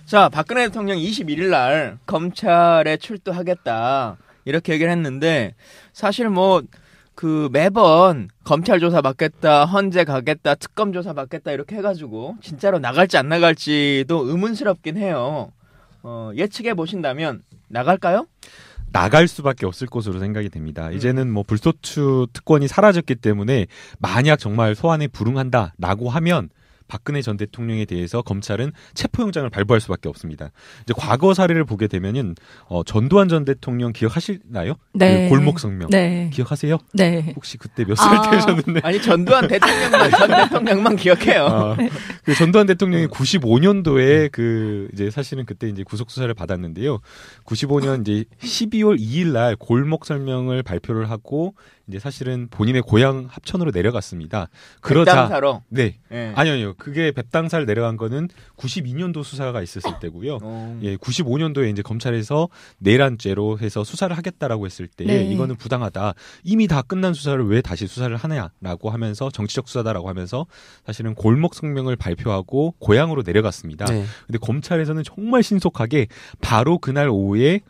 자, 박근혜 대통령 21일 날 검찰에 출두하겠다 이렇게 얘기를 했는데 사실 뭐 그 매번 검찰 조사 받겠다, 헌재 가겠다, 특검 조사 받겠다 이렇게 해가지고 진짜로 나갈지 안 나갈지도 의문스럽긴 해요. 예측해 보신다면 나갈까요? 나갈 수밖에 없을 것으로 생각이 됩니다. 이제는 뭐 불소추 특권이 사라졌기 때문에 만약 정말 소환에 불응한다라고 하면 박근혜 전 대통령에 대해서 검찰은 체포영장을 발부할 수밖에 없습니다. 이제 과거 사례를 보게 되면은 전두환 전 대통령 기억하시나요? 네. 그 골목 성명. 네. 기억하세요? 네. 혹시 그때 몇 살 때셨는데? 아니 전두환 대통령만 전 대통령만 기억해요. 그 전두환 대통령이 95년도에 그 이제 사실은 그때 이제 구속 수사를 받았는데요. 95년 이제 12월 2일 날 골목 설명을 발표를 하고 이제 사실은 본인의 고향 합천으로 내려갔습니다. 백담사로? 네. 네. 아니요. 그게 백당사를 내려간 거는 92년도 수사가 있었을 때고요. 예, 95년도에 이제 검찰에서 내란죄로 해서 수사를 하겠다라고 했을 때 네. 이거는 부당하다. 이미 다 끝난 수사를 왜 다시 수사를 하냐라고 하면서 정치적 수사다라고 하면서 사실은 골목 성명을 발표하고 고향으로 내려갔습니다. 네. 근데 검찰에서는 정말 신속하게 바로 그날 오후에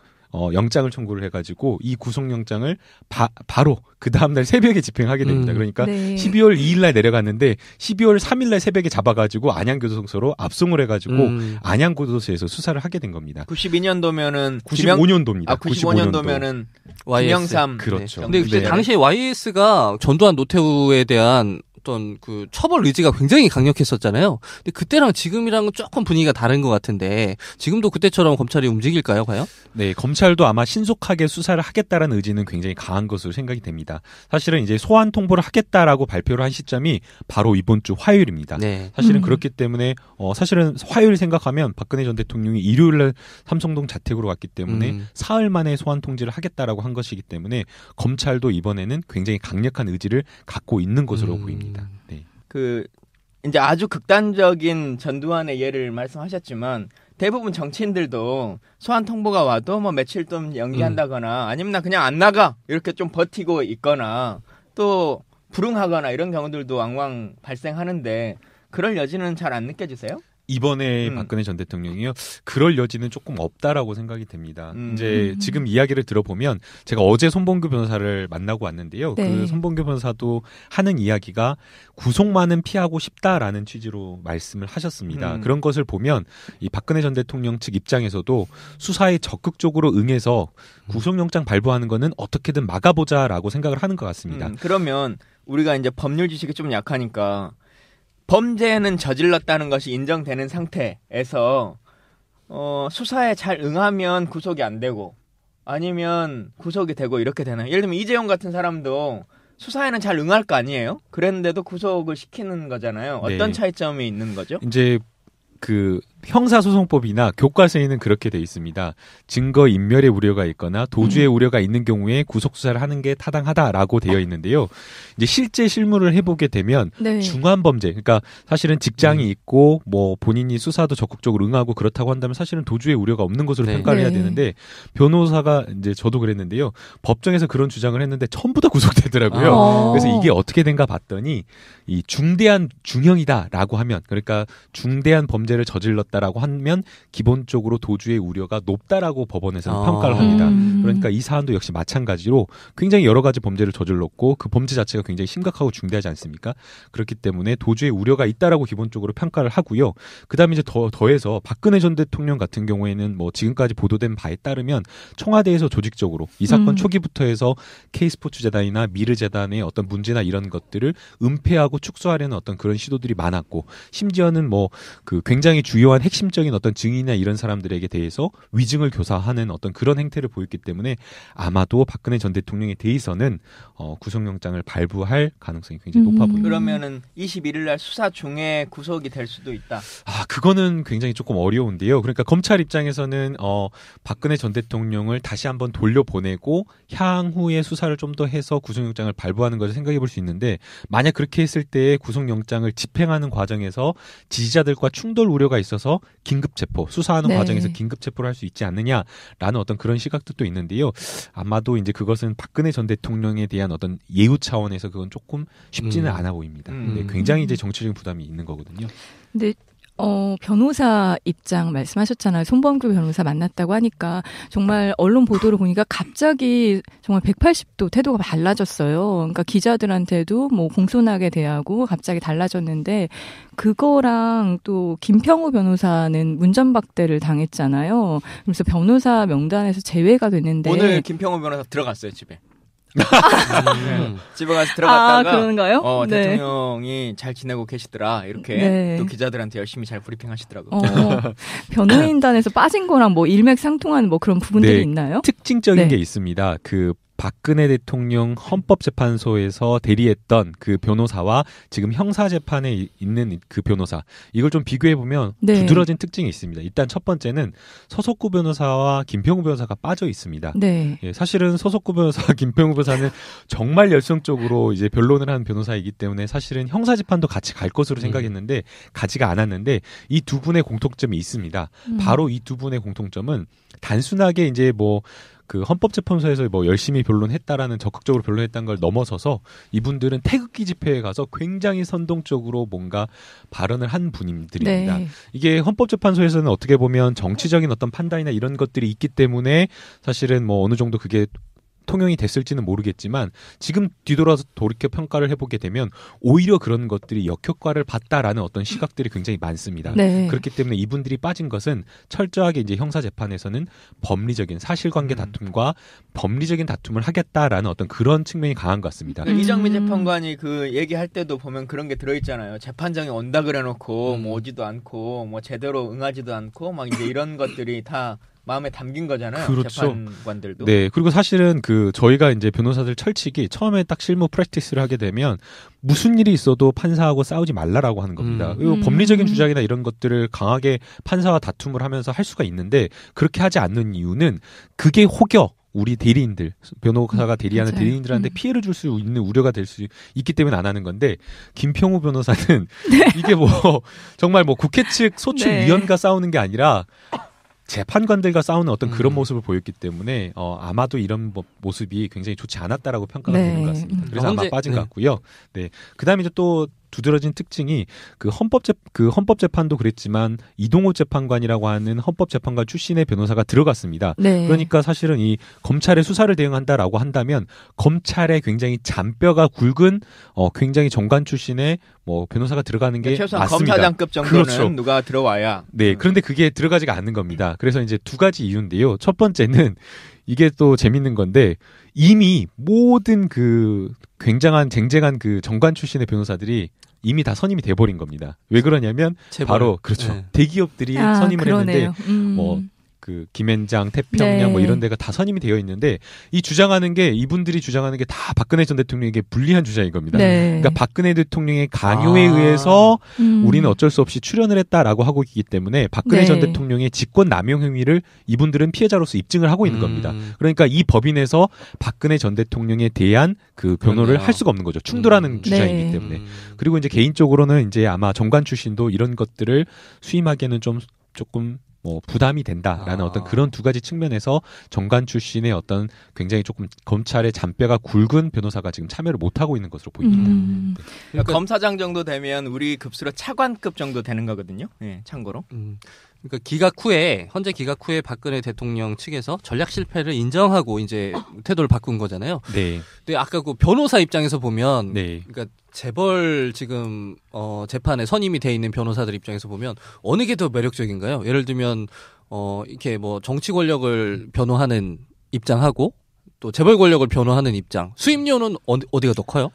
영장을 청구를 해가지고 이 구속영장을 바로 그 다음날 새벽에 집행하게 됩니다. 그러니까 네. 12월 2일 날 내려갔는데 12월 3일 날 새벽에 잡아가지고 안양교도소로 압송을 해가지고 안양교도소에서 수사를 하게 된 겁니다. 92년도면은 95년도입니다. 95년도면은 김영삼. 그렇죠. 근데 그때 네. 당시에 YS가 전두환 노태우에 대한 어떤 그 처벌 의지가 굉장히 강력했었잖아요. 근데 그때랑 지금이랑은 조금 분위기가 다른 것 같은데 지금도 그때처럼 검찰이 움직일까요, 과연? 네, 검찰도 아마 신속하게 수사를 하겠다라는 의지는 굉장히 강한 것으로 생각이 됩니다. 사실은 이제 소환 통보를 하겠다라고 발표를 한 시점이 바로 이번 주 화요일입니다. 네. 사실은 그렇기 때문에 사실은 화요일 생각하면 박근혜 전 대통령이 일요일날 삼성동 자택으로 갔기 때문에 사흘 만에 소환 통지를 하겠다라고 한 것이기 때문에 검찰도 이번에는 굉장히 강력한 의지를 갖고 있는 것으로 보입니다. 네. 그 이제 아주 극단적인 전두환의 예를 말씀하셨지만 대부분 정치인들도 소환 통보가 와도 뭐 며칠 좀 연기한다거나 아니면 나 그냥 안 나가 이렇게 좀 버티고 있거나 또 불응하거나 이런 경우들도 왕왕 발생하는데 그럴 여지는 잘 안 느껴지세요? 이번에 박근혜 전 대통령이요. 그럴 여지는 조금 없다라고 생각이 됩니다. 이제 지금 이야기를 들어보면 제가 어제 손범규 변호사를 만나고 왔는데요. 네. 그 손범규 변호사도 하는 이야기가 구속만은 피하고 싶다라는 취지로 말씀을 하셨습니다. 그런 것을 보면 이 박근혜 전 대통령 측 입장에서도 수사에 적극적으로 응해서 구속영장 발부하는 거는 어떻게든 막아보자라고 생각을 하는 것 같습니다. 그러면 우리가 이제 법률 지식이 좀 약하니까 범죄는 저질렀다는 것이 인정되는 상태에서 수사에 잘 응하면 구속이 안 되고 아니면 구속이 되고 이렇게 되나요? 예를 들면 이재용 같은 사람도 수사에는 잘 응할 거 아니에요? 그랬는데도 구속을 시키는 거잖아요. 어떤 네. 차이점이 있는 거죠? 이제 그 형사소송법이나 교과서에는 그렇게 돼 있습니다. 증거 인멸의 우려가 있거나 도주의 우려가 있는 경우에 구속 수사를 하는 게 타당하다라고 되어 있는데요. 이제 실제 실무를 해보게 되면 네. 중한 범죄, 그러니까 사실은 직장이 있고 뭐 본인이 수사도 적극적으로 응하고 그렇다고 한다면 사실은 도주의 우려가 없는 것으로 네. 평가를 해야 네. 되는데 변호사가 이제 저도 그랬는데요. 법정에서 그런 주장을 했는데 전부 다 구속되더라고요. 그래서 이게 어떻게 된가 봤더니 이 중대한 중형이다라고 하면 그러니까 중대한 범죄를 저질렀다라고 하면 기본적으로 도주의 우려가 높다라고 법원에서는 평가를 합니다. 그러니까 이 사안도 역시 마찬가지로 굉장히 여러 가지 범죄를 저질렀고 그 범죄 자체가 굉장히 심각하고 중대하지 않습니까? 그렇기 때문에 도주의 우려가 있다라고 기본적으로 평가를 하고요. 그다음에 이제 더해서 박근혜 전 대통령 같은 경우에는 뭐 지금까지 보도된 바에 따르면 청와대에서 조직적으로 이 사건 초기부터 해서 K스포츠재단이나 미르재단의 어떤 문제나 이런 것들을 은폐하고 축소하려는 어떤 그런 시도들이 많았고 심지어는 뭐 그 굉장히 주요한 핵심적인 어떤 증인이나 이런 사람들에게 대해서 위증을 교사하는 어떤 그런 행태를 보였기 때문에 아마도 박근혜 전 대통령에 대해서는 구속영장을 발부할 가능성이 굉장히 높아 보입니다. 그러면은 21일 날 수사 중에 구속이 될 수도 있다. 그거는 굉장히 조금 어려운데요. 그러니까 검찰 입장에서는 박근혜 전 대통령을 다시 한번 돌려보내고 향후에 수사를 좀 더 해서 구속영장을 발부하는 것을 생각해 볼 수 있는데 만약 그렇게 했을 때 구속영장을 집행하는 과정에서 지지자들과 충돌 우려가 있어서 긴급체포, 수사하는 네. 과정에서 긴급체포를 할 수 있지 않느냐라는 어떤 그런 시각도 또 있는데요. 아마도 이제 그것은 박근혜 전 대통령에 대한 어떤 예우 차원에서 그건 조금 쉽지는 않아 보입니다. 네, 굉장히 이제 정치적인 부담이 있는 거거든요. 근데 변호사 입장 말씀하셨잖아요. 손범규 변호사 만났다고 하니까 정말 언론 보도를 보니까 갑자기 정말 180도 태도가 달라졌어요. 그러니까 기자들한테도 뭐 공손하게 대하고 갑자기 달라졌는데 그거랑 또 김평우 변호사는 문전박대를 당했잖아요. 그래서 변호사 명단에서 제외가 됐는데 오늘 김평우 변호사 들어갔어요, 집에. 집에 가서 들어갔다가 그런가요? 네. 대통령이 잘 지내고 계시더라 이렇게 네. 또 기자들한테 열심히 잘 브리핑하시더라고요. 변호인단에서 빠진 거랑 뭐 일맥상통하는 뭐 그런 부분들이 네. 있나요? 특징적인 네. 게 있습니다. 그 박근혜 대통령 헌법재판소에서 대리했던 그 변호사와 지금 형사재판에 있는 그 변호사, 이걸 좀 비교해보면 네. 두드러진 특징이 있습니다. 일단 첫 번째는 서석구 변호사와 김평우 변호사가 빠져 있습니다. 네. 예, 사실은 서석구 변호사, 김평우 변호사는 정말 열성적으로 이제 변론을 하는 변호사이기 때문에 사실은 형사재판도 같이 갈 것으로 생각했는데 가지가 않았는데 이 두 분의 공통점이 있습니다. 바로 이 두 분의 공통점은 단순하게 이제 뭐 그 헌법재판소에서 뭐 열심히 변론했다라는 적극적으로 변론했다는 걸 넘어서서 이분들은 태극기 집회에 가서 굉장히 선동적으로 뭔가 발언을 한 분들입니다. 네. 이게 헌법재판소에서는 어떻게 보면 정치적인 어떤 판단이나 이런 것들이 있기 때문에 사실은 뭐 어느 정도 그게 통용이 됐을지는 모르겠지만 지금 뒤돌아서 돌이켜 평가를 해보게 되면 오히려 그런 것들이 역효과를 봤다라는 어떤 시각들이 굉장히 많습니다. 네. 그렇기 때문에 이분들이 빠진 것은 철저하게 이제 형사재판에서는 법리적인 사실관계 다툼과 법리적인 다툼을 하겠다라는 어떤 그런 측면이 강한 것 같습니다. 이정미 재판관이 그 얘기할 때도 보면 그런 게 들어있잖아요. 재판장이 온다 그래놓고 뭐 오지도 않고 뭐 제대로 응하지도 않고 막 이제 이런 것들이 다 마음에 담긴 거잖아요. 그렇죠. 재판관들도. 네. 그리고 사실은 그 저희가 이제 변호사들 철칙이 처음에 딱 실무 프랙티스를 하게 되면 무슨 일이 있어도 판사하고 싸우지 말라라고 하는 겁니다. 그리고 법리적인 주장이나 이런 것들을 강하게 판사와 다툼을 하면서 할 수가 있는데 그렇게 하지 않는 이유는 그게 혹여 우리 대리인들, 변호사가 대리하는 맞아요. 대리인들한테 피해를 줄 수 있는 우려가 될 수 있기 때문에 안 하는 건데 김평우 변호사는 이게 뭐 정말 뭐 국회 측 소추 네. 위원과 싸우는 게 아니라 재판관들과 싸우는 어떤 그런 모습을 보였기 때문에 아마도 이런 모습이 굉장히 좋지 않았다라고 평가가 네. 되는 것 같습니다. 그래서 아마 현재- 빠진 것 네. 같고요. 네. 그다음에 이제 또 두드러진 특징이 그 헌법재판도 그랬지만 이동호 재판관이라고 하는 헌법재판관 출신의 변호사가 들어갔습니다. 네. 그러니까 사실은 이 검찰의 수사를 대응한다라고 한다면 검찰에 굉장히 잔뼈가 굵은 굉장히 정관 출신의 뭐 변호사가 들어가는 게 최소한 맞습니다. 검사장급 정도는 그렇죠. 누가 들어와야. 네, 그런데 그게 들어가지가 않는 겁니다. 그래서 이제 두 가지 이유인데요. 첫 번째는 이게 또 재밌는 건데 이미 모든 그 굉장한 쟁쟁한 그 정관 출신의 변호사들이 이미 다 선임이 돼버린 겁니다. 왜 그러냐면 재벌. 바로 그렇죠. 네. 대기업들이 선임을 그러네요. 했는데 뭐 그 김앤장, 태평양 네. 뭐 이런 데가 다 선임이 되어 있는데 이분들이 주장하는 게 다 박근혜 전 대통령에게 불리한 주장인 겁니다. 네. 그러니까 박근혜 대통령의 강요에 의해서 우리는 어쩔 수 없이 출연을 했다라고 하고 있기 때문에 박근혜 네. 전 대통령의 직권 남용 행위를 이분들은 피해자로서 입증을 하고 있는 겁니다. 그러니까 이 법인에서 박근혜 전 대통령에 대한 그 변호를 그러네요. 할 수가 없는 거죠. 충돌하는 주장이기 네. 때문에. 그리고 이제 개인적으로는 이제 아마 정관 출신도 이런 것들을 수임하기에는 조금 뭐 부담이 된다라는 어떤 그런 두 가지 측면에서 정관 출신의 어떤 굉장히 조금 검찰의 잔뼈가 굵은 변호사가 지금 참여를 못 하고 있는 것으로 보입니다. 그러니까 검사장 정도 되면 우리 급수로 차관급 정도 되는 거거든요. 예, 참고로. 그러니까 현재 기각 후에 박근혜 대통령 측에서 전략 실패를 인정하고 이제 태도를 바꾼 거잖아요. 네. 근데 아까 그 변호사 입장에서 보면, 네. 그러니까 재벌 지금 재판에 선임이 돼 있는 변호사들 입장에서 보면 어느 게 더 매력적인가요? 예를 들면 이렇게 뭐 정치 권력을 변호하는 입장하고 또 재벌 권력을 변호하는 입장, 수임료는 어디가 더 커요?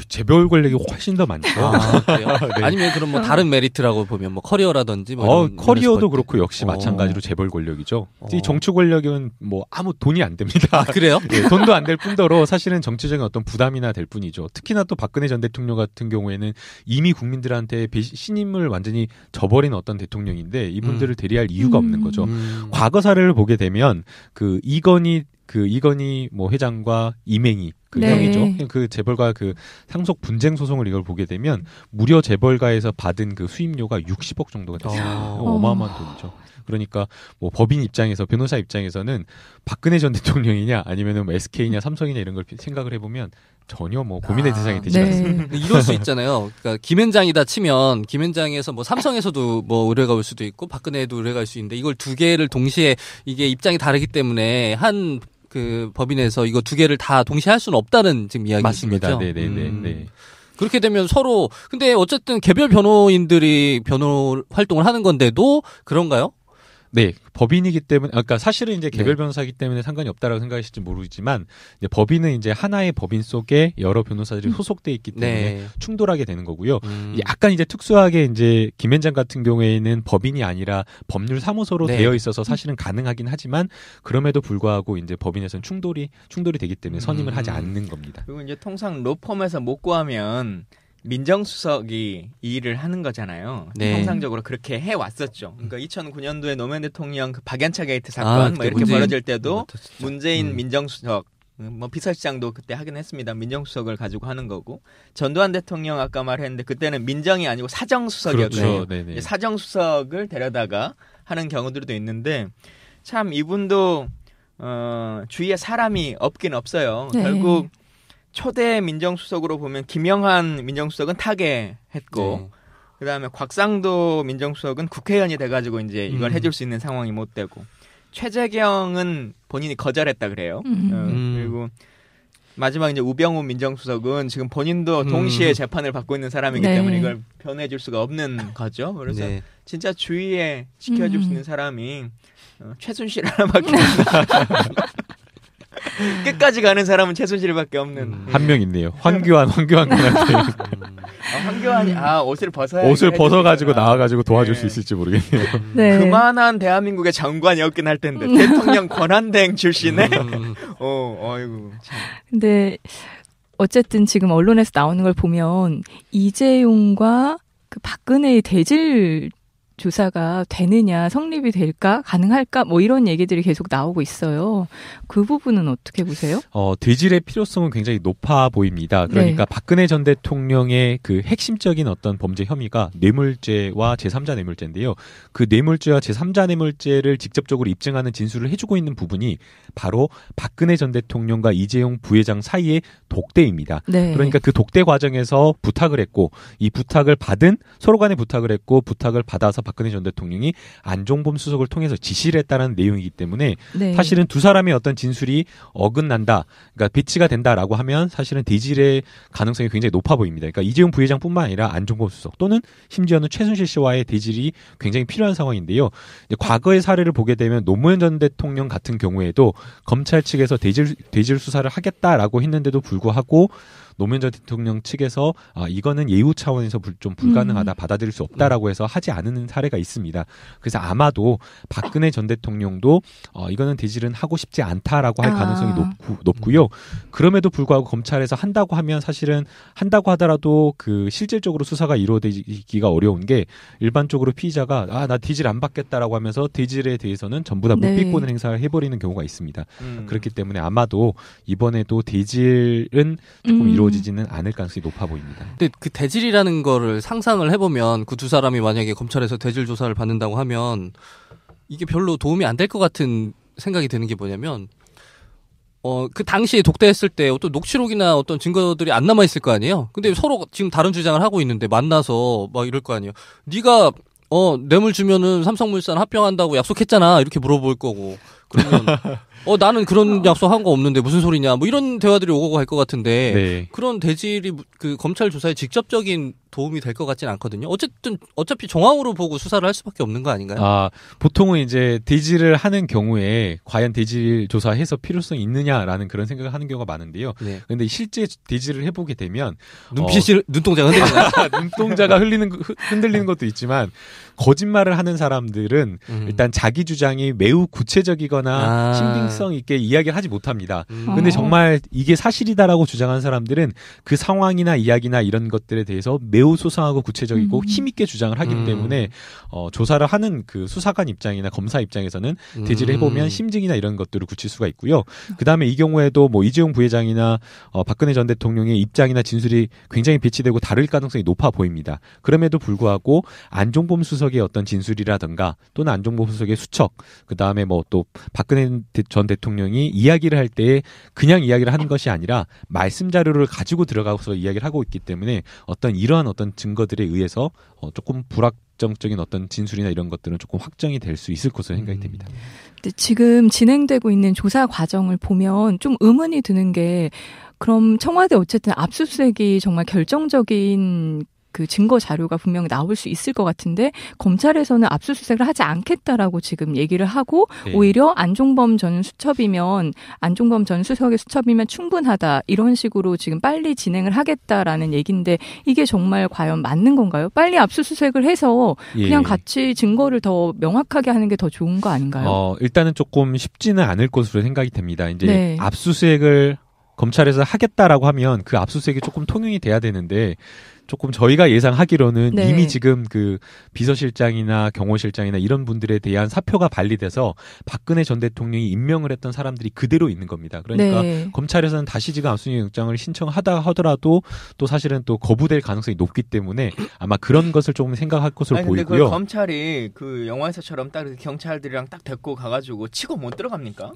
재벌 권력이 훨씬 더 많죠. 그래요? 네. 아니면 그럼 뭐 다른 메리트라고 보면 뭐 커리어라든지 뭐 이런 커리어도 스포츠. 그렇고 역시 마찬가지로 재벌 권력이죠. 이 정치 권력은 뭐 아무 돈이 안 됩니다. 그래요? 네, 돈도 안 될 뿐더러 사실은 정치적인 어떤 부담이나 될 뿐이죠. 특히나 또 박근혜 전 대통령 같은 경우에는 이미 국민들한테 신임을 완전히 저버린 어떤 대통령인데 이분들을 대리할 이유가 없는 거죠. 과거 사례를 보게 되면 이건희 뭐 회장과 이맹희 그 네. 형이죠. 그 재벌가 그 상속 분쟁 소송을 이걸 보게 되면 무려 재벌가에서 받은 그 수임료가 60억 정도가 됐어요. 어마어마한 돈이죠. 그러니까 뭐 법인 입장에서 변호사 입장에서는 박근혜 전 대통령이냐 아니면은 뭐 SK냐 삼성이냐 이런 걸 생각을 해보면 전혀 뭐 고민의 대상이 되지 네. 않습니다. 이럴 수 있잖아요. 그러니까 김앤장이다 치면 김앤장에서 뭐 삼성에서도 뭐 의뢰가 올 수도 있고 박근혜도 의뢰가 올 수 있는데 이걸 두 개를 동시에 이게 입장이 다르기 때문에 한 그 법인에서 이거 두 개를 다 동시에 할 수는 없다는 지금 이야기이신 맞습니다. 거죠? 네네네. 네. 그렇게 되면 서로 근데 어쨌든 개별 변호인들이 변호 활동을 하는 건데도 그런가요? 네, 법인이기 때문에, 그러니까 사실은 이제 개별 네. 변호사이기 때문에 상관이 없다라고 생각하실지 모르지만, 이제 법인은 이제 하나의 법인 속에 여러 변호사들이 소속돼 있기 때문에 네. 충돌하게 되는 거고요. 약간 이제 특수하게 이제 김앤장 같은 경우에는 법인이 아니라 법률 사무소로 네. 되어 있어서 사실은 가능하긴 하지만, 그럼에도 불구하고 이제 법인에서는 충돌이 되기 때문에 선임을 하지 않는 겁니다. 그리고 이제 통상 로펌에서 못 구하면 민정수석이 이 일을 하는 거잖아요. 네. 통상적으로 그렇게 해왔었죠. 그러니까 2009년도에 노무현 대통령 그 박연차 게이트 아, 사건 뭐 그때 이렇게 문재인 벌어질 때도 맡았었죠. 문재인 민정수석 뭐 비서실장도 그때 하긴 했습니다. 민정수석을 가지고 하는 거고 전두환 대통령 아까 말했는데 그때는 민정이 아니고 사정수석이었거든요. 그렇죠. 네네. 이제 사정수석을 데려다가 하는 경우들도 있는데 참 이분도 주위에 사람이 없긴 없어요. 네. 결국 초대 민정수석으로 보면 김영한 민정수석은 타계했고 네. 그다음에 곽상도 민정수석은 국회의원이 돼가지고 이제 이걸 해줄 수 있는 상황이 못 되고 최재경은 본인이 거절했다 그래요. 그리고 마지막 이제 우병우 민정수석은 지금 본인도 동시에 재판을 받고 있는 사람이기 네. 때문에 이걸 변호해줄 수가 없는 거죠. 그래서 네. 진짜 주위에 지켜줄 수 있는 사람이 최순실 하나밖에 없는. 끝까지 가는 사람은 최순실밖에 없는. 한 명 있네요. 황교안 군한테 황교안이 옷을 벗어야 옷을 벗어가지고 해주니까. 나와가지고 도와줄 네. 수 있을지 모르겠네요. 네. 그만한 대한민국의 장관이었긴 할 텐데 대통령 권한대행 출신에 어이구 참. 근데 어쨌든 지금 언론에서 나오는 걸 보면 이재용과 그 박근혜의 대질 조사가 되느냐, 성립이 될까, 가능할까, 뭐 이런 얘기들이 계속 나오고 있어요. 그 부분은 어떻게 보세요? 대질의 필요성은 굉장히 높아 보입니다. 그러니까 네. 박근혜 전 대통령의 그 핵심적인 어떤 범죄 혐의가 뇌물죄와 제3자 뇌물죄인데요. 그 뇌물죄와 제3자 뇌물죄를 직접적으로 입증하는 진술을 해주고 있는 부분이 바로 박근혜 전 대통령과 이재용 부회장 사이의 독대입니다. 네. 그러니까 그 독대 과정에서 부탁을 했고 이 부탁을 받은 서로 간에 부탁을 했고 부탁을 받아서 박근혜 전 대통령이 안종범 수석을 통해서 지시를 했다는 내용이기 때문에 네. 사실은 두 사람의 어떤 진술이 어긋난다, 그러니까 배치가 된다라고 하면 사실은 대질의 가능성이 굉장히 높아 보입니다. 그러니까 이재용 부회장뿐만 아니라 안종범 수석 또는 심지어는 최순실 씨와의 대질이 굉장히 필요한 상황인데요. 이제 과거의 사례를 보게 되면 노무현 전 대통령 같은 경우에도 검찰 측에서 대질 수사를 하겠다라고 했는데도 불구하고 노무현 전 대통령 측에서 이거는 예우 차원에서 좀 불가능하다, 받아들일 수 없다라고 해서 하지 않는 사례가 있습니다. 그래서 아마도 박근혜 전 대통령도 이거는 대질은 하고 싶지 않다라고 할 가능성이 높고요. 그럼에도 불구하고 검찰에서 한다고 하면 사실은 한다고 하더라도 그 실질적으로 수사가 이루어지기가 어려운 게 일반적으로 피의자가 나 대질 안 받겠다라고 하면서 대질에 대해서는 전부 다 묵비권을 행사를 해버리는 경우가 있습니다. 그렇기 때문에 아마도 이번에도 대질은 조금 이루어지지는 않을 가능성이 높아 보입니다. 근데 그 대질이라는 거를 상상을 해보면 그 두 사람이 만약에 검찰에서 대질 조사를 받는다고 하면 이게 별로 도움이 안 될 것 같은 생각이 드는 게 뭐냐면 그 당시에 독대했을 때 어떤 녹취록이나 어떤 증거들이 안 남아 있을 거 아니에요. 근데 서로 지금 다른 주장을 하고 있는데 만나서 막 이럴 거 아니에요. 네가 뇌물 주면은 삼성물산 합병한다고 약속했잖아. 이렇게 물어볼 거고. 그러면 나는 그런 약속한 거 없는데 무슨 소리냐. 뭐 이런 대화들이 오고 갈 것 같은데 네. 그런 대질이 그 검찰 조사에 직접적인 도움이 될 것 같진 않거든요. 어차피 정황으로 보고 수사를 할 수밖에 없는 거 아닌가요? 보통은 이제 대질을 하는 경우에 과연 대질 조사해서 필요성이 있느냐라는 그런 생각을 하는 경우가 많은데요. 네. 근데 실제 대질을 해보게 되면 눈동자가 흔들리나요? 눈동자가 흔들리는 것도 있지만 거짓말을 하는 사람들은 일단 자기 주장이 매우 구체적이거나 있거나 신빙성 있게 이야기를 하지 못합니다. 근데 어. 정말 이게 사실이다라고 주장하는 사람들은 그 상황이나 이야기나 이런 것들에 대해서 매우 소상하고 구체적이고 힘있게 주장을 하기 때문에 조사를 하는 그 수사관 입장이나 검사 입장에서는 대지를 해보면 심증이나 이런 것들을 굳힐 수가 있고요. 그 다음에 이 경우에도 뭐 이재용 부회장이나 박근혜 전 대통령의 입장이나 진술이 굉장히 배치되고 다를 가능성이 높아 보입니다. 그럼에도 불구하고 안종범 수석의 어떤 진술이라든가 또는 안종범 수석의 수척, 그 다음에 뭐 또 박근혜 전 대통령이 이야기를 할 때 그냥 이야기를 하는 것이 아니라 말씀 자료를 가지고 들어가서 이야기를 하고 있기 때문에 이러한 어떤 증거들에 의해서 조금 불확정적인 어떤 진술이나 이런 것들은 조금 확정이 될 수 있을 것으로 생각이 됩니다. 근데 지금 진행되고 있는 조사 과정을 보면 좀 의문이 드는 게 그럼 청와대 어쨌든 압수수색이 정말 결정적인 그 증거 자료가 분명히 나올 수 있을 것 같은데 검찰에서는 압수수색을 하지 않겠다라고 지금 얘기를 하고 네. 오히려 안종범 전 수첩이면 안종범 전 수석의 수첩이면 충분하다 이런 식으로 지금 빨리 진행을 하겠다라는 얘기인데 이게 정말 과연 맞는 건가요? 빨리 압수수색을 해서 그냥 같이 증거를 더 명확하게 하는 게 더 좋은 거 아닌가요? 일단은 조금 쉽지는 않을 것으로 생각이 됩니다. 이제 네. 압수수색을 검찰에서 하겠다라고 하면 그 압수수색이 조금 통용이 돼야 되는데 조금 저희가 예상하기로는 네. 이미 지금 그 비서실장이나 경호실장이나 이런 분들에 대한 사표가 발리돼서 박근혜 전 대통령이 임명을 했던 사람들이 그대로 있는 겁니다. 그러니까 네. 검찰에서는 다시 지금 압수수색 영장을 신청하다 하더라도 또 사실은 또 거부될 가능성이 높기 때문에 아마 그런 것을 조금 생각할 것으로 근데 보이고요. 그 검찰이 그 영화에서처럼 딱 이렇게 경찰들이랑 딱 데리고 가가지고 치고 못 들어갑니까?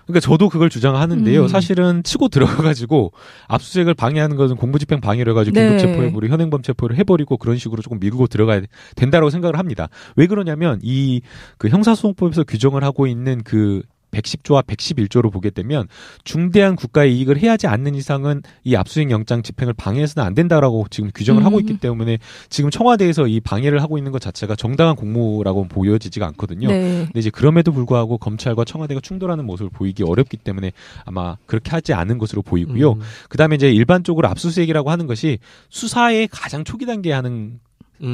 그러니까 저도 그걸 주장하는데요. 사실은 치고 들어가가지고 압수수색을 방해하는 것은 공무집행 방해를 해가지고 네. 긴급체포해버리고 현행범 체포를 해버리고 그런 식으로 조금 밀고 들어가야 된다고 생각을 합니다. 왜 그러냐면 이 그 형사소송법에서 규정을 하고 있는 그 110조와 111조로 보게 되면 중대한 국가의 이익을 해하지 않는 이상은 이 압수수색 영장 집행을 방해해서는 안 된다라고 지금 규정을 하고 있기 때문에 지금 청와대에서 이 방해를 하고 있는 것 자체가 정당한 공무라고 보여지지가 않거든요. 네. 근데 이제 그럼에도 불구하고 검찰과 청와대가 충돌하는 모습을 보이기 어렵기 때문에 아마 그렇게 하지 않은 것으로 보이고요. 그다음에 이제 일반적으로 압수수색이라고 하는 것이 수사의 가장 초기 단계에 하는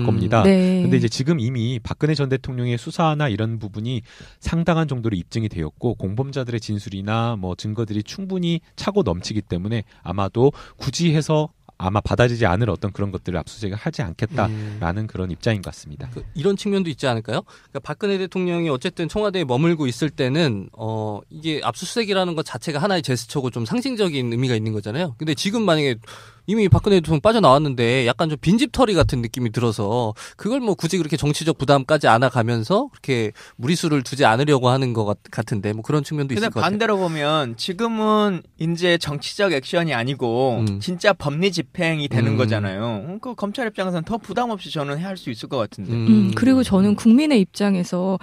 겁니다. 네. 근데 이제 지금 이미 박근혜 전 대통령의 수사나 이런 부분이 상당한 정도로 입증이 되었고 공범자들의 진술이나 뭐 증거들이 충분히 차고 넘치기 때문에 아마도 굳이 해서 아마 받아지지 않을 어떤 그런 것들을 압수수색을 하지 않겠다라는 그런 입장인 것 같습니다. 이런 측면도 있지 않을까요? 그러니까 박근혜 대통령이 어쨌든 청와대에 머물고 있을 때는 이게 압수수색이라는 것 자체가 하나의 제스처고 좀 상징적인 의미가 있는 거잖아요. 근데 지금 만약에 이미 박근혜 대통령 빠져나왔는데 약간 좀 빈집털이 같은 느낌이 들어서 그걸 뭐 굳이 그렇게 정치적 부담까지 안아가면서 그렇게 무리수를 두지 않으려고 하는 것 같은데 뭐 그런 측면도 있을 근데 것 같아요. 반대로 보면 지금은 이제 정치적 액션이 아니고 진짜 법리 집행이 되는 거잖아요. 그 검찰 입장에서는 더 부담 없이 저는 할 수 있을 것 같은데. 그리고 저는 국민의 입장에서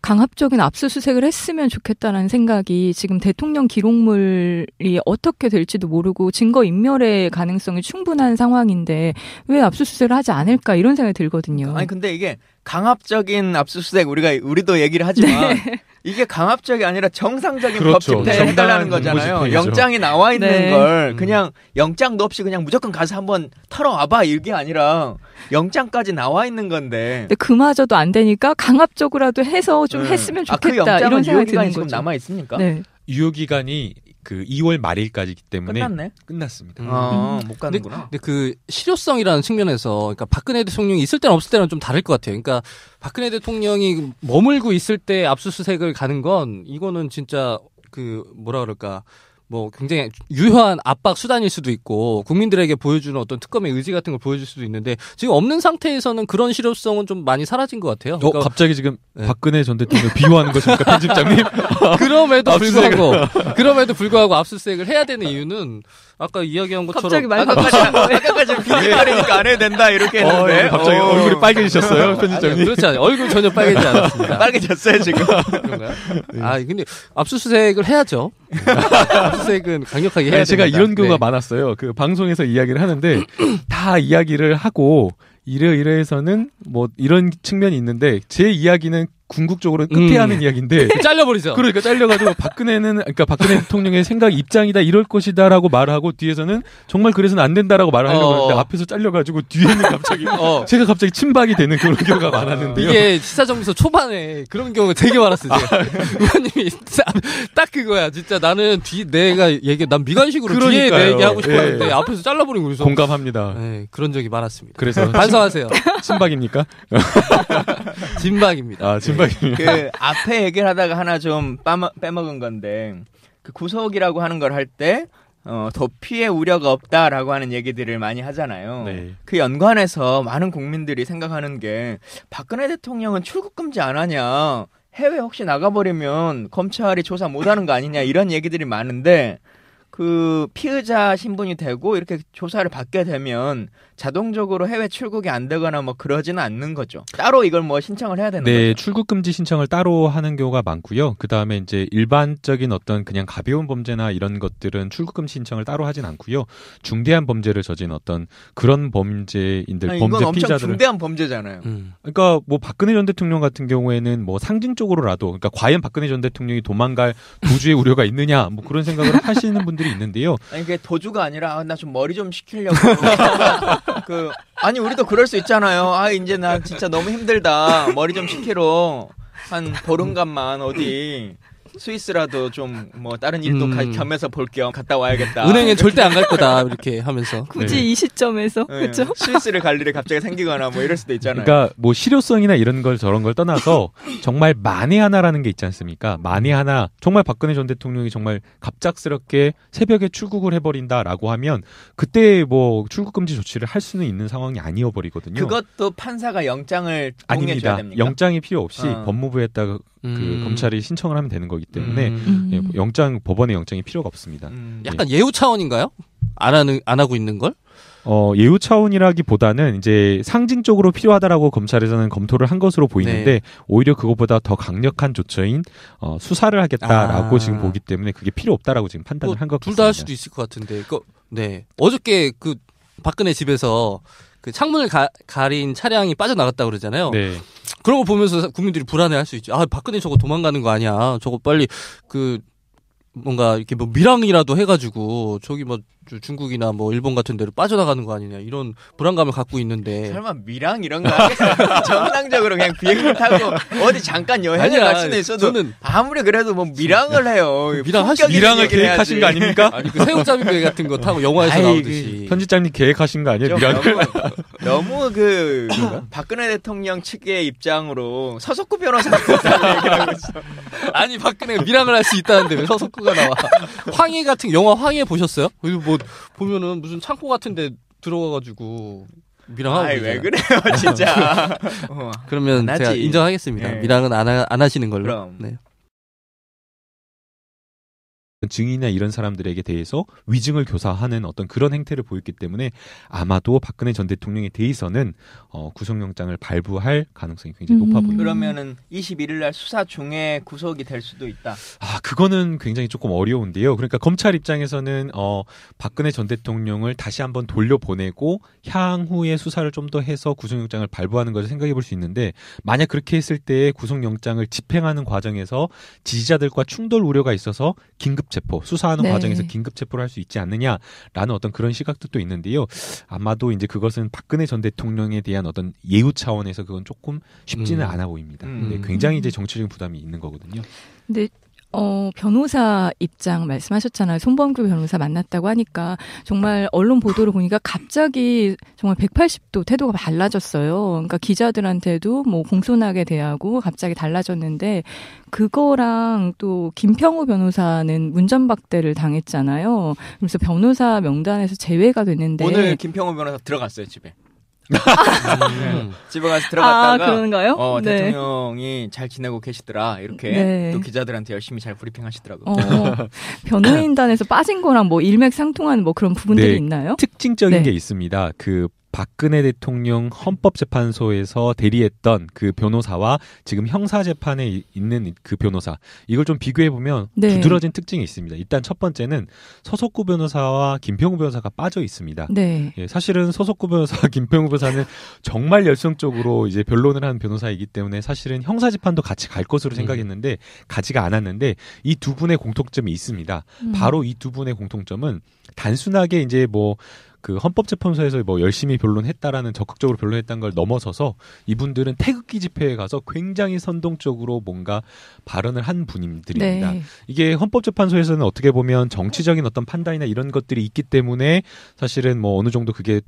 강압적인 압수수색을 했으면 좋겠다는 생각이 지금 대통령 기록물이 어떻게 될지도 모르고 증거인멸의 가능성이 충분한 상황인데 왜 압수수색을 하지 않을까 이런 생각이 들거든요. 아니 근데 이게 강압적인 압수수색 우리도 얘기를 하지만 이게 강압적이 아니라 정상적인 그렇죠. 법 집행 해달라는 거잖아요. 공무집행이죠. 영장이 나와 있는 네. 걸 그냥 영장도 없이 그냥 무조건 가서 한번 털어와봐 이게 아니라 영장까지 나와 있는 건데. 근데 그마저도 안 되니까 강압적으로라도 해서 좀 했으면 그 좋겠다 이런 영장은 생각이 드는 유효기간이 지금 거죠. 남아 있습니까? 네. 유효기간이 그 2월 말일까지이기 때문에 끝났네. 끝났습니다. 못 가는구나. 근데 그 실효성이라는 측면에서 그러니까 박근혜 대통령이 있을 때는 없을 때는 좀 다를 것 같아요. 그러니까 박근혜 대통령이 머물고 있을 때 압수수색을 가는 건 이거는 진짜 그 뭐라 그럴까 뭐 굉장히 유효한 압박 수단일 수도 있고 국민들에게 보여주는 어떤 특검의 의지 같은 걸 보여줄 수도 있는데 지금 없는 상태에서는 그런 실효성은 좀 많이 사라진 것 같아요. 그러니까 갑자기 지금 네. 박근혜 전 대통령 비호하는 것입니까, 편집장님? 그럼에도 불구하고 압수수색을 해야 되는 이유는 아까 이야기한 것처럼 갑자기 말 아까까지 비밀거리니까 안 해도 된다 이렇게 했는데 갑자기 얼굴이 빨개지셨어요, 편집장님? 아니요, 그렇지 않아요. 얼굴 전혀 빨개지지 않았습니다. 빨개졌어요 지금. 그런가요? 근데 압수수색을 해야죠. 압수수색은 강력하게 해야 제가 됩니다. 이런 경우가 네. 많았어요. 그 방송에서 이야기를 하는데 다 이야기를 하고 이래서는 뭐 이런 측면이 있는데 제 이야기는 궁극적으로는 끝에 하는 이야기인데 잘려버리죠. 그러니까 잘려가지고 박근혜 대통령의 생각 입장이다 이럴 것이다라고 말하고 뒤에서는 정말 그래서는 안 된다라고 말을 하려고 하는데 앞에서 잘려가지고 뒤에는 갑자기 제가 갑자기 침박이 되는 그런 경우가 많았는데요. 이게 시사정비서 초반에 그런 경우가 되게 많았어요. 의원님이 딱 그거야. 진짜 나는 난 미간식으로 뒤에 내 얘기하고 싶었는데 앞에서 잘라버리고 그래서 공감합니다. 네, 그런 적이 많았습니다. 그래서 반성하세요. 침박입니까? 진박입니다. 아, 진박입니다. 그 앞에 얘기를 하다가 하나 좀 빼먹은 건데 그 구속이라고 하는 걸 할 때 도피의 우려가 없다라고 하는 얘기들을 많이 하잖아요. 네. 그 연관해서 많은 국민들이 생각하는 게 박근혜 대통령은 출국 금지 안 하냐, 해외 혹시 나가버리면 검찰이 조사 못하는 거 아니냐 이런 얘기들이 많은데 그 피의자 신분이 되고 이렇게 조사를 받게 되면 자동적으로 해외 출국이 안 되거나 뭐 그러지는 않는 거죠. 따로 이걸 뭐 신청을 해야 되는 네, 거죠. 출국 금지 신청을 따로 하는 경우가 많고요. 그 다음에 이제 일반적인 어떤 그냥 가벼운 범죄나 이런 것들은 출국 금지 신청을 따로 하진 않고요. 중대한 범죄를 저진 어떤 그런 범죄인들, 아니, 범죄 이건 엄청 피의자들을 중대한 범죄잖아요. 그러니까 뭐 박근혜 전 대통령 같은 경우에는 뭐 상징적으로라도 그러니까 과연 박근혜 전 대통령이 도망갈 도주의 우려가 있느냐 뭐 그런 생각을 하시는 분들이 있는데요. 아니 그게 도주가 아니라 나 좀 머리 좀 식히려고 아니 우리도 그럴 수 있잖아요. 이제 나 진짜 너무 힘들다. 머리 좀 식히러 한 보름간만 어디 스위스라도 좀 뭐 다른 일도 겸해서 볼 겸 갔다 와야겠다. 은행엔 절대 안 갈 거다 이렇게 하면서 굳이 네. 이 시점에서 네. 그렇죠? 스위스를 갈 일이 갑자기 생기거나 뭐 이럴 수도 있잖아요. 그러니까 뭐 실효성이나 이런 걸 저런 걸 떠나서 정말 만에 하나라는 게 있지 않습니까? 만에 하나 정말 박근혜 전 대통령이 정말 갑작스럽게 새벽에 출국을 해버린다라고 하면 그때 뭐 출국 금지 조치를 할 수는 있는 상황이 아니어버리거든요. 그것도 판사가 영장을 동의해줘야 아닙니다. 됩니까? 영장이 필요 없이 법무부에다가 그 검찰이 신청을 하면 되는 거기 때문에 예, 법원의 영장이 필요가 없습니다. 약간 예우 차원인가요? 안 하고 있는 걸? 예우 차원이라기보다는 이제 상징적으로 필요하다라고 검찰에서는 검토를 한 것으로 보이는데 네. 오히려 그것보다 더 강력한 조처인 수사를 하겠다라고 지금 보기 때문에 그게 필요 없다라고 지금 판단을 한 것 같습니다. 둘 다 할 수도 있을 것 같은데. 네. 어저께 그 박근혜 집에서 그 창문을 가린 차량이 빠져나갔다 그러잖아요. 네. 그런 거 보면서 국민들이 불안해할 수 있죠. 박근혜 저거 도망가는 거 아니야? 저거 빨리 뭔가 이렇게 뭐 밀항이라도 해가지고 저기 뭐 중국이나 뭐 일본 같은 데로 빠져나가는 거 아니냐 이런 불안감을 갖고 있는데. 설마 밀항 이런 거 하겠어요? 정상적으로 그냥 비행기 타고 어디 잠깐 여행을 갈 수는 있어도 저는 아무리 그래도 뭐 밀항을 해요. 밀항을 계획하신 거 아닙니까? 아니 그 새우잡이 같은 거 타고 영화에서 나오듯이. 편집장님 계획하신 거 아니에요? 너무 그 박근혜 대통령 측의 입장으로 서석구 변호사 같은 얘기하고 있어. 아니 박근혜가 밀항을 할 수 있다는데 왜 서석구가 나와? 황해 같은 영화 황해 보셨어요? 그리고 뭐 보면은 무슨 창고 같은데 들어가가지고 밀항하고. 왜 그래요 진짜. 그러면 제가 인정하겠습니다. 네. 밀항은 안 하시는 걸로. 그럼. 네. 증인이나 이런 사람들에게 대해서 위증을 교사하는 어떤 그런 행태를 보였기 때문에 아마도 박근혜 전 대통령에 대해서는 구속영장을 발부할 가능성이 굉장히 높아 보입니다. 그러면은 21일 날 수사 중에 구속이 될 수도 있다. 그거는 굉장히 조금 어려운데요. 그러니까 검찰 입장에서는 박근혜 전 대통령을 다시 한번 돌려보내고 향후에 수사를 좀 더 해서 구속영장을 발부하는 것을 생각해 볼 수 있는데 만약 그렇게 했을 때 구속영장을 집행하는 과정에서 지지자들과 충돌 우려가 있어서 긴급 체포, 수사하는 과정에서 긴급 체포를 할 수 있지 않느냐라는 어떤 그런 시각도 또 있는데요. 아마도 이제 그것은 박근혜 전 대통령에 대한 어떤 예우 차원에서 그건 조금 쉽지는 않아 보입니다. 근데 굉장히 이제 정치적인 부담이 있는 거거든요. 근데 변호사 입장 말씀하셨잖아요. 손범규 변호사 만났다고 하니까 정말 언론 보도를 보니까 갑자기 정말 180도 태도가 달라졌어요. 그러니까 기자들한테도 뭐 공손하게 대하고 갑자기 달라졌는데 그거랑 또 김평우 변호사는 문전박대를 당했잖아요. 그래서 변호사 명단에서 제외가 됐는데 오늘 김평우 변호사 들어갔어요 집에. 집에 가서 들어갔다가 그런가요? 네. 대통령이 잘 지내고 계시더라 이렇게 또 기자들한테 열심히 잘 브리핑하시더라고요. 변호인단에서 빠진 거랑 뭐 일맥상통하는 뭐 그런 부분들이 있나요? 특징적인 게 있습니다. 그 박근혜 대통령 헌법재판소에서 대리했던 그 변호사와 지금 형사재판에 있는 그 변호사, 이걸 좀 비교해보면 네. 두드러진 특징이 있습니다. 일단 첫 번째는 서석구 변호사와 김평우 변호사가 빠져 있습니다. 네. 예, 사실은 서석구 변호사와 김평우 변호사는 정말 열성적으로 이제 변론을 한 변호사이기 때문에 사실은 형사재판도 같이 갈 것으로 생각했는데 가지가 않았는데 이 두 분의 공통점이 있습니다. 바로 이 두 분의 공통점은 단순하게 이제 뭐 그 헌법재판소에서 뭐 열심히 변론했다라는 적극적으로 변론했다는 걸 넘어서서 이분들은 태극기 집회에 가서 굉장히 선동적으로 뭔가 발언을 한 분들입니다. 네. 이게 헌법재판소에서는 어떻게 보면 정치적인 어떤 판단이나 이런 것들이 있기 때문에 사실은 뭐 어느 정도 그게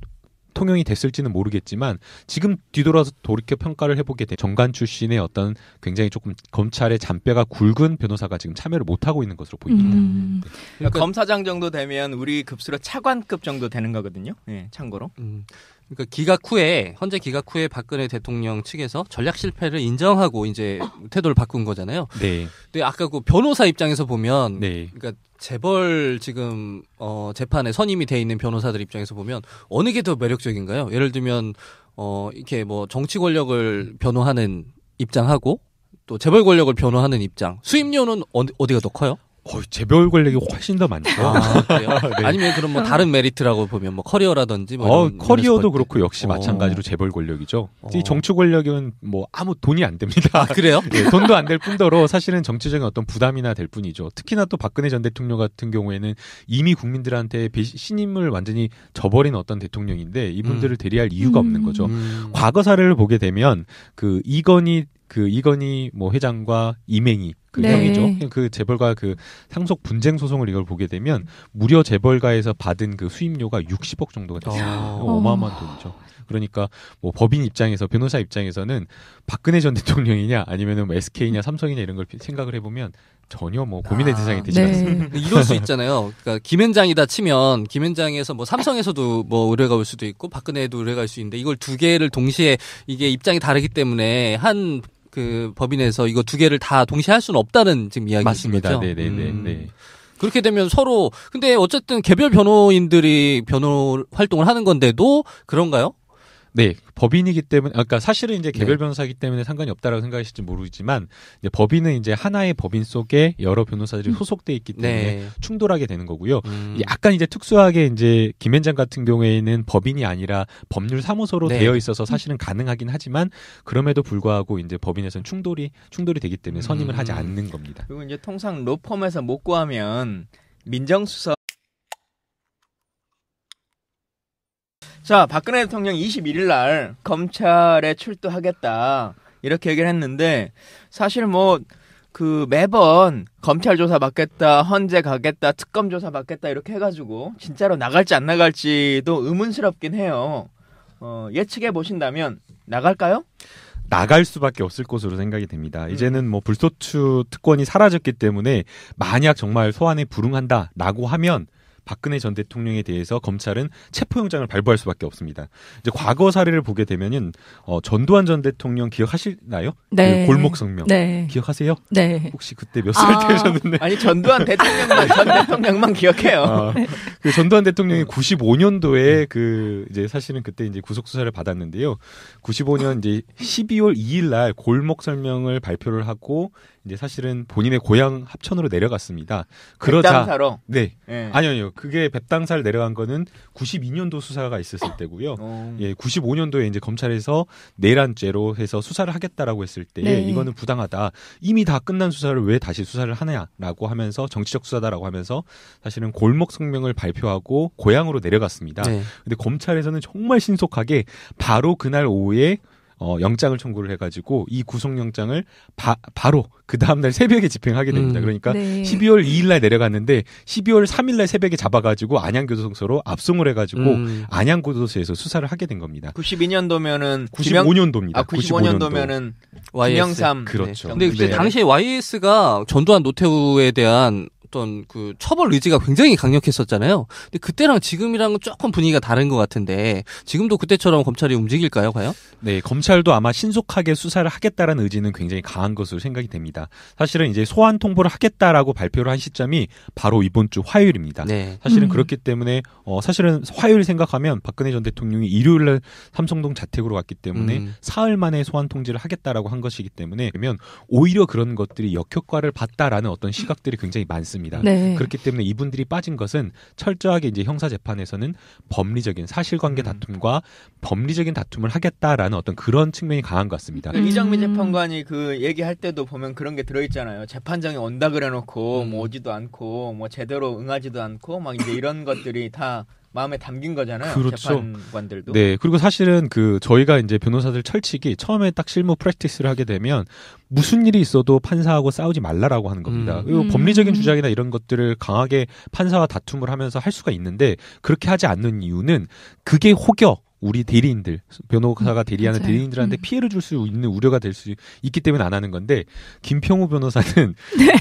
통용이 됐을지는 모르겠지만 지금 뒤돌아서 돌이켜 평가를 해보게 돼 정관 출신의 어떤 굉장히 조금 검찰의 잔뼈가 굵은 변호사가 지금 참여를 못하고 있는 것으로 보입니다. 네. 그러니까 검사장 정도 되면 우리 급수로 차관급 정도 되는 거거든요. 예, 참고로. 그러니까 기각 후에 현재 기각 후에 박근혜 대통령 측에서 전략 실패를 인정하고 이제 태도를 바꾼 거잖아요. 네. 근데 아까 그 변호사 입장에서 보면, 네. 그러니까 재벌 지금 재판에 선임이 돼 있는 변호사들 입장에서 보면 어느 게 더 매력적인가요? 예를 들면 이렇게 뭐 정치 권력을 변호하는 입장하고 또 재벌 권력을 변호하는 입장, 수임료는 어디가 더 커요? 재벌 권력이 훨씬 더 많죠. 그래요? 네. 아니면 그럼 뭐 다른 메리트라고 보면 뭐 커리어라든지 뭐 이런 커리어도 면에서 볼 때. 그렇고 역시 마찬가지로 재벌 권력이죠. 이 정치 권력은 뭐 아무 돈이 안 됩니다. 그래요? 예, 돈도 안 될 뿐더러 사실은 정치적인 어떤 부담이나 될 뿐이죠. 특히나 또 박근혜 전 대통령 같은 경우에는 이미 국민들한테 신임을 완전히 저버린 어떤 대통령인데 이분들을 대리할 이유가 없는 거죠. 과거 사례를 보게 되면 그 이건희 뭐 회장과 이맹희 그 네. 형이죠. 그 재벌가 그 상속 분쟁 소송을 이걸 보게 되면 무려 재벌가에서 받은 그 수임료가 60억 정도가 됐습니다. 어마어마한 돈이죠. 그러니까 뭐 법인 입장에서 변호사 입장에서는 박근혜 전 대통령이냐 아니면은 뭐 SK냐 삼성이냐 이런 걸 생각을 해보면 전혀 뭐 고민의 대상이 되지 네. 않습니다. 이럴 수 있잖아요. 그러니까 김앤장이다 치면 김앤장에서 뭐 삼성에서도 뭐 의뢰가 올 수도 있고 박근혜에도 의뢰가 올 수 있는데 이걸 두 개를 동시에 이게 입장이 다르기 때문에 한 그 법인에서 이거 두 개를 다 동시에 할 수는 없다는 지금 이야기인 맞습니다. 거죠. 네네네. 네. 그렇게 되면 서로 근데 어쨌든 개별 변호인들이 변호 활동을 하는 건데도 그런가요? 네, 법인이기 때문에, 그러니까 사실은 이제 개별 네. 변호사이기 때문에 상관이 없다라고 생각하실지 모르지만, 이제 법인은 이제 하나의 법인 속에 여러 변호사들이 소속돼 있기 때문에 네. 충돌하게 되는 거고요. 약간 이제 특수하게 이제 김앤장 같은 경우에는 법인이 아니라 법률 사무소로 네. 되어 있어서 사실은 가능하긴 하지만, 그럼에도 불구하고 이제 법인에서는 충돌이 되기 때문에 선임을 하지 않는 겁니다. 그리고 이제 통상 로펌에서 못 구하면 민정수석. 자, 박근혜 대통령 21일 날 검찰에 출두하겠다 이렇게 얘기를 했는데 사실 뭐 그 매번 검찰 조사 받겠다, 헌재 가겠다, 특검 조사 받겠다 이렇게 해가지고 진짜로 나갈지 안 나갈지도 의문스럽긴 해요. 예측해 보신다면 나갈까요? 나갈 수밖에 없을 것으로 생각이 됩니다. 이제는 뭐 불소추 특권이 사라졌기 때문에 만약 정말 소환에 불응한다라고 하면 박근혜 전 대통령에 대해서 검찰은 체포영장을 발부할 수밖에 없습니다. 이제 과거 사례를 보게 되면은 전두환 전 대통령 기억하시나요? 네. 그 골목 성명 네. 기억하세요? 네. 혹시 그때 몇 살 때셨는데? 아니 전두환 전 대통령만 기억해요. 그 전두환 대통령이 95년도에 그 이제 사실은 그때 이제 구속 수사를 받았는데요. 95년 이제 12월 2일 날 골목 설명을 발표를 하고 이제 사실은 본인의 고향 합천으로 내려갔습니다. 그러자 백당사로. 네. 예. 아니요. 그게 뱁당사를 내려간 거는 92년도 수사가 있었을 때고요. 예, 95년도에 이제 검찰에서 내란죄로 해서 수사를 하겠다라고 했을 때 네. 이거는 부당하다. 이미 다 끝난 수사를 왜 다시 수사를 하냐라고 하면서 정치적 수사다라고 하면서 사실은 골목 성명을 발표하고 고향으로 내려갔습니다. 네. 근데 검찰에서는 정말 신속하게 바로 그날 오후에 영장을 청구를 해가지고 이 구속영장을 바로 그 다음날 새벽에 집행하게 됩니다. 그러니까 네. 12월 2일날 내려갔는데 12월 3일날 새벽에 잡아가지고 안양교도소로 압송을 해가지고 안양교도소에서 수사를 하게 된 겁니다. 92년도면은 95년도입니다. 95년도면은 김영삼. 그렇죠. 근데 네. 당시에 YS가 전두환 노태우에 대한 어떤 그 처벌 의지가 굉장히 강력했었잖아요. 근데 그때랑 지금이랑은 조금 분위기가 다른 것 같은데 지금도 그때처럼 검찰이 움직일까요, 과연? 네, 검찰도 아마 신속하게 수사를 하겠다라는 의지는 굉장히 강한 것으로 생각이 됩니다. 사실은 이제 소환 통보를 하겠다라고 발표를 한 시점이 바로 이번 주 화요일입니다. 네. 사실은 그렇기 때문에 사실은 화요일 생각하면 박근혜 전 대통령이 일요일날 삼성동 자택으로 갔기 때문에 사흘 만에 소환 통지를 하겠다라고 한 것이기 때문에 그러면 오히려 그런 것들이 역효과를 봤다라는 어떤 시각들이 굉장히 많습니다. 네. 그렇기 때문에 이분들이 빠진 것은 철저하게 이제 형사 재판에서는 법리적인 사실관계 다툼과 법리적인 다툼을 하겠다라는 어떤 그런 측면이 강한 것 같습니다. 이정미 재판관이 그 얘기할 때도 보면 그런 게 들어있잖아요. 재판장이 온다 그래놓고 뭐 오지도 않고 뭐 제대로 응하지도 않고 막 이제 이런 것들이 다 마음에 담긴 거잖아요. 그렇죠. 재판관들도. 네. 그리고 사실은 저희가 이제 변호사들 철칙이 처음에 딱 실무 프랙티스를 하게 되면 무슨 일이 있어도 판사하고 싸우지 말라라고 하는 겁니다. 그리고 법리적인 주장이나 이런 것들을 강하게 판사와 다툼을 하면서 할 수가 있는데 그렇게 하지 않는 이유는 그게 혹여 우리 대리인들, 변호사가 대리하는 맞아요. 대리인들한테 피해를 줄 수 있는 우려가 될 수 있기 때문에 안 하는 건데 김평우 변호사는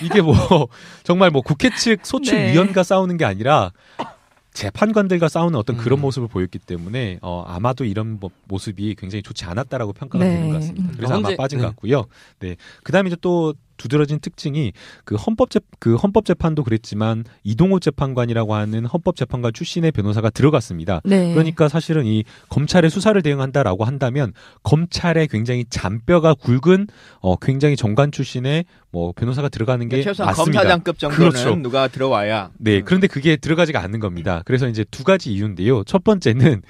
이게 뭐 정말 뭐 국회 측 소추 네. 위원과 싸우는 게 아니라 재판관들과 싸우는 어떤 그런 모습을 보였기 때문에 아마도 이런 모습이 굉장히 좋지 않았다라고 평가가 네. 되는 것 같습니다. 그래서 아마 현재- 빠진 네. 것 같고요. 네. 그다음에 이제 또 두드러진 특징이 그 헌법재판도 그랬지만 이동호 재판관이라고 하는 헌법재판관 출신의 변호사가 들어갔습니다. 네. 그러니까 사실은 이 검찰의 수사를 대응한다라고 한다면 검찰에 굉장히 잔뼈가 굵은 굉장히 정관 출신의 뭐 변호사가 들어가는 게 최소한 맞습니다. 검사장급 정도는 그렇죠. 누가 들어와야. 네, 그런데 그게 들어가지가 않는 겁니다. 그래서 이제 두 가지 이유인데요. 첫 번째는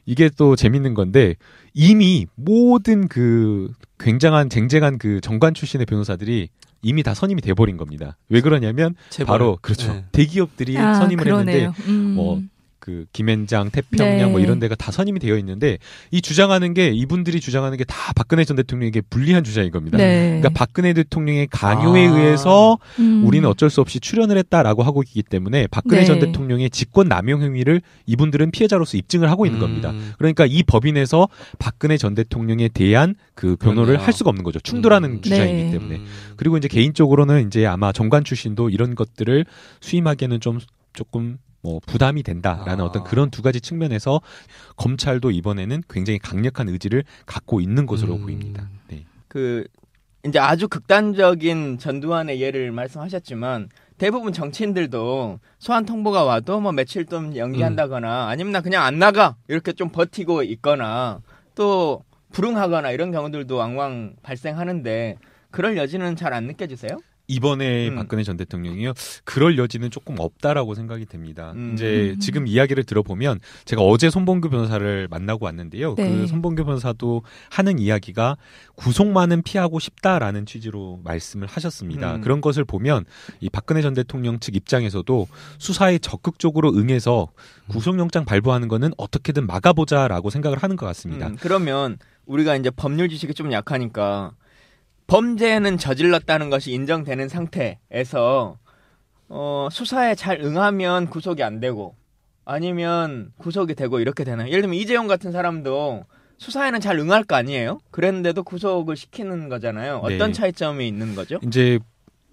이게 또 재밌는 건데 이미 모든 그 굉장한 쟁쟁한 그 정관 출신의 변호사들이 이미 다 선임이 돼버린 겁니다. 왜 그러냐면 재벌. 바로 그렇죠. 네. 대기업들이 선임을 그러네요. 했는데 뭐 그 김앤장, 태평양 뭐 네. 이런 데가 다 선임이 되어 있는데 이 주장하는 게 이분들이 주장하는 게 다 박근혜 전 대통령에게 불리한 주장인 겁니다. 네. 그러니까 박근혜 대통령의 강요에 의해서 우리는 어쩔 수 없이 출연을 했다라고 하고 있기 때문에 박근혜 네. 전 대통령의 직권 남용 행위를 이분들은 피해자로서 입증을 하고 있는 겁니다. 그러니까 이 법인에서 박근혜 전 대통령에 대한 그 변호를 그러네요. 할 수가 없는 거죠. 충돌하는 주장이기 네. 때문에. 그리고 이제 개인적으로는 이제 아마 정관 출신도 이런 것들을 수임하기에는 조금 뭐 부담이 된다라는 어떤 그런 두 가지 측면에서 검찰도 이번에는 굉장히 강력한 의지를 갖고 있는 것으로 보입니다. 네. 그 이제 아주 극단적인 전두환의 예를 말씀하셨지만 대부분 정치인들도 소환 통보가 와도 뭐 며칠 좀 연기한다거나 아니면 나 그냥 안 나가 이렇게 좀 버티고 있거나 또 불응하거나 이런 경우들도 왕왕 발생하는데 그럴 여지는 잘 안 느껴지세요? 이번에 박근혜 전 대통령이요. 그럴 여지는 조금 없다라고 생각이 됩니다. 이제 지금 이야기를 들어보면 제가 어제 손범규 변호사를 만나고 왔는데요. 네. 그 손범규 변호사도 하는 이야기가 구속만은 피하고 싶다라는 취지로 말씀을 하셨습니다. 그런 것을 보면 이 박근혜 전 대통령 측 입장에서도 수사에 적극적으로 응해서 구속영장 발부하는 거는 어떻게든 막아보자라고 생각을 하는 것 같습니다. 그러면 우리가 이제 법률 지식이 좀 약하니까 범죄는 저질렀다는 것이 인정되는 상태에서 수사에 잘 응하면 구속이 안 되고 아니면 구속이 되고 이렇게 되나요? 예를 들면 이재용 같은 사람도 수사에는 잘 응할 거 아니에요? 그랬는데도 구속을 시키는 거잖아요. 어떤 네. 차이점이 있는 거죠? 이제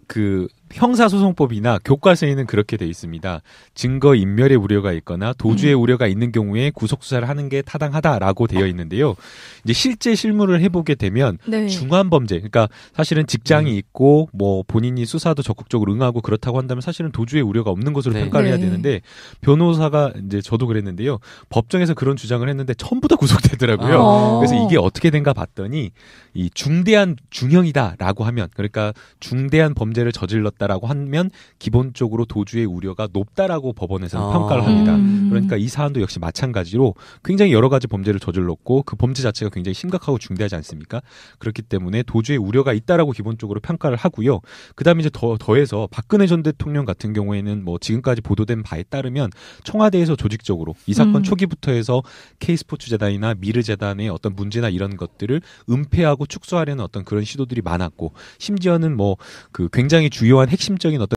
그 형사소송법이나 교과서에는 그렇게 돼 있습니다. 증거 인멸의 우려가 있거나 도주의 우려가 있는 경우에 구속수사를 하는 게 타당하다라고 되어 있는데요. 이제 실제 실무를 해보게 되면 네. 중한 범죄, 그러니까 사실은 직장이 있고 뭐 본인이 수사도 적극적으로 응하고 그렇다고 한다면 사실은 도주의 우려가 없는 것으로 네. 평가를 해야 네. 되는데 변호사가 이제 저도 그랬는데요. 법정에서 그런 주장을 했는데 전부 다 구속되더라고요. 그래서 이게 어떻게 된가 봤더니 이 중대한 중형이다라고 하면 그러니까 중대한 범죄를 저질렀다라고 하면 기본적으로 도주의 우려가 높다라고 법원에서는 평가를 합니다. 그러니까 이 사안도 역시 마찬가지로 굉장히 여러 가지 범죄를 저질렀고 그 범죄 자체가 굉장히 심각하고 중대하지 않습니까? 그렇기 때문에 도주의 우려가 있다라고 기본적으로 평가를 하고요. 그다음에 이제 더해서 박근혜 전 대통령 같은 경우에는 뭐 지금까지 보도된 바에 따르면 청와대에서 조직적으로 이 사건 초기부터 해서 K스포츠재단이나 미르재단의 어떤 문제나 이런 것들을 은폐하고 축소하려는 어떤 그런 시도들이 많았고 심지어는 뭐 그 굉장히 주요한 핵심적인 어떤